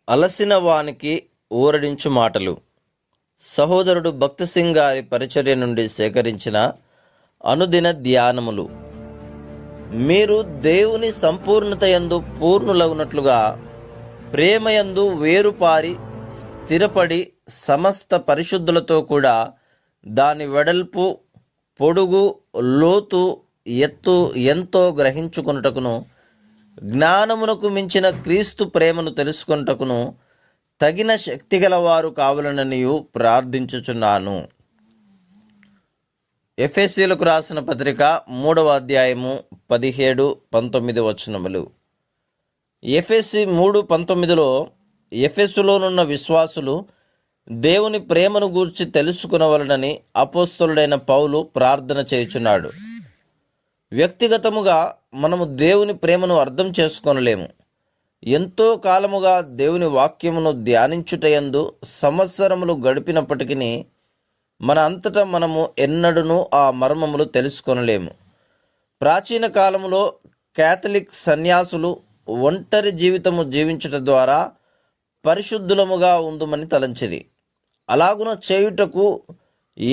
అలసిన వానికి ఊరడించు మాటలు. సహోదరుడు భక్తి సింగ్ గారి పరిచర్య నుండి సేకరించిన అనుదిన ధ్యానములు. మీరు దేవుని సంపూర్ణతయందు పూర్ణులగునట్లుగా ప్రేమయందు వేరుపారి స్థిరపడి సమస్త పరిశుద్ధులతో కూడా దాని వెడల్పు, పొడుగు, లోతు, ఎత్తు ఎంతో గ్రహించుకొనుటకును, జ్ఞానమునకు మించిన క్రీస్తు ప్రేమను తెలుసుకొనుటకును తగిన శక్తి గలవారు కావాలననియు ప్రార్థించుచున్నాను. ఎఫెసీయులకు రాసిన పత్రిక 3వ అధ్యాయము 17-19 వచనములు. ఎఫెసీ 3:19లో ఎఫెసులోనున్న విశ్వాసులు దేవుని ప్రేమను గూర్చి తెలుసుకునవలనని అపోస్తలుడైన పౌలు ప్రార్థన చేయుచున్నాడు. వ్యక్తిగతముగా మనము దేవుని ప్రేమను అర్థం చేసుకొనలేము. ఎంతో కాలముగా దేవుని వాక్యమును ధ్యానించుటయందు సంవత్సరములు గడిపినప్పటికీ మన అంతటా మనము ఎన్నడూనూ ఆ మర్మములు తెలుసుకొనలేము. ప్రాచీన కాలములో క్యాథలిక్ సన్యాసులు ఒంటరి జీవితము జీవించుట ద్వారా పరిశుద్ధులముగా ఉందుమని తలంచిరి. అలాగున చేయుటకు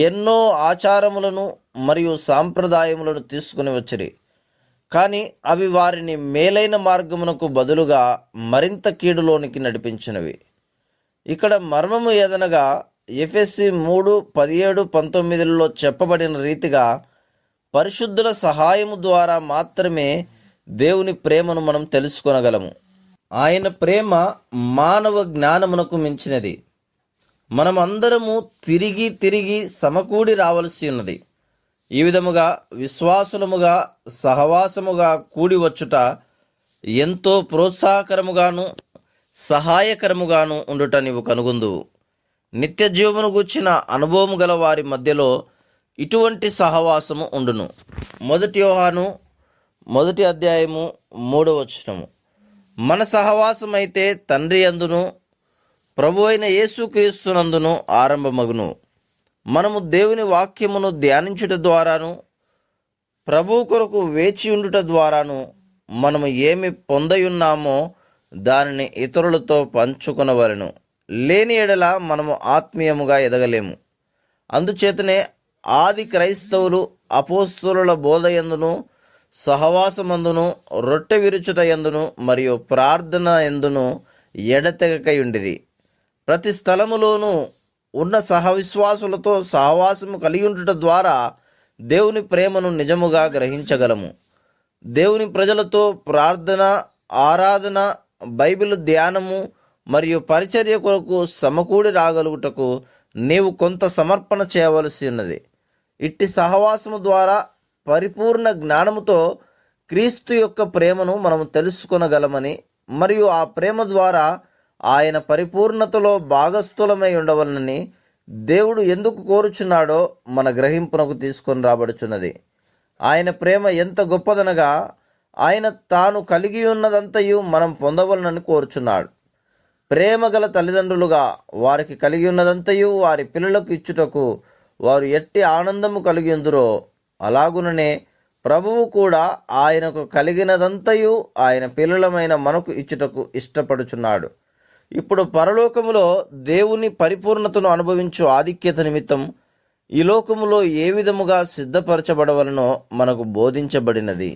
ఎన్నో ఆచారములను మరియు సాంప్రదాయములను తీసుకుని వచ్చిరి. కానీ అవి వారిని మేలైన మార్గమునకు బదులుగా మరింత కీడులోనికి నడిపించినవి. ఇక్కడ మర్మము ఏదనగా ఎఫెసీ 3:17-19లో చెప్పబడిన రీతిగా పరిశుద్ధుల సహాయము ద్వారా మాత్రమే దేవుని ప్రేమను మనం తెలుసుకొనగలము. ఆయన ప్రేమ మానవ జ్ఞానమునకు మించినది. మనమందరము తిరిగి తిరిగి సమకూడి రావలసి ఉన్నది. ఈ విధముగా విశ్వాసులముగా సహవాసముగా కూడి వచ్చుట ఎంతో ప్రోత్సాహకరముగాను సహాయకరముగాను ఉండుట నీవు కనుగొందువు. నిత్య జీవమును గూర్చిన అనుభవము గల వారి మధ్యలో ఇటువంటి సహవాసము ఉండును. 1 యోహాను 1వ అధ్యాయము 3వ వచనము. మన సహవాసమైతే తండ్రి యందును ప్రభు అయిన యేసుక్రీస్తునందును ఆరంభమగును. మనము దేవుని వాక్యమును ధ్యానించుట ద్వారాను ప్రభువు కొరకు వేచి ఉండుట ద్వారాను మనము ఏమి పొందయున్నామో దానిని ఇతరులతో పంచుకొనవలెను. లేని ఎడల మనము ఆత్మీయముగా ఎదగలేము. అందుచేతనే ఆది క్రైస్తవులు అపోస్తలుల బోధయందును సహవాసమందును రొట్టె విరుచుట యందును మరియు ప్రార్థన యందును ఎడతెగకయుండిరి. ప్రతి స్థలములోనూ ఉన్న సహవిశ్వాసులతో సహవాసము కలిగి ఉండుట ద్వారా దేవుని ప్రేమను నిజముగా గ్రహించగలము. దేవుని ప్రజలతో ప్రార్థన, ఆరాధన, బైబిల్ ధ్యానము మరియు పరిచర్య కొరకు సమకూడి రాగలుగుటకు నీవు కొంత సమర్పణ చేయవలసి ఉన్నది. ఇట్టి సహవాసము ద్వారా పరిపూర్ణ జ్ఞానముతో క్రీస్తు యొక్క ప్రేమను మనము తెలుసుకొనగలమని మరియు ఆ ప్రేమ ద్వారా ఆయన పరిపూర్ణతలో భాగస్థులమై ఉండవలనని దేవుడు ఎందుకు కోరుచున్నాడో మన గ్రహింపునకు తీసుకొని రాబడుచున్నది. ఆయన ప్రేమ ఎంత గొప్పదనగా ఆయన తాను కలిగి ఉన్నదంతయు మనం పొందవలనని కోరుచున్నాడు. ప్రేమ గల తల్లిదండ్రులుగా వారికి కలిగి ఉన్నదంతయు వారి పిల్లలకు ఇచ్చుటకు వారు ఎట్టి ఆనందము కలిగి ఉందురో అలాగుననే ప్రభువు కూడా ఆయనకు కలిగినదంతయు ఆయన పిల్లలమైన మనకు ఇచ్చుటకు ఇష్టపడుచున్నాడు. ఇప్పుడు పరలోకములో దేవుని పరిపూర్ణతను అనుభవించు ఆధిక్యత నిమిత్తం ఈ లోకములో ఏ విధముగా సిద్ధపరచబడవలనో మనకు బోధించబడినది.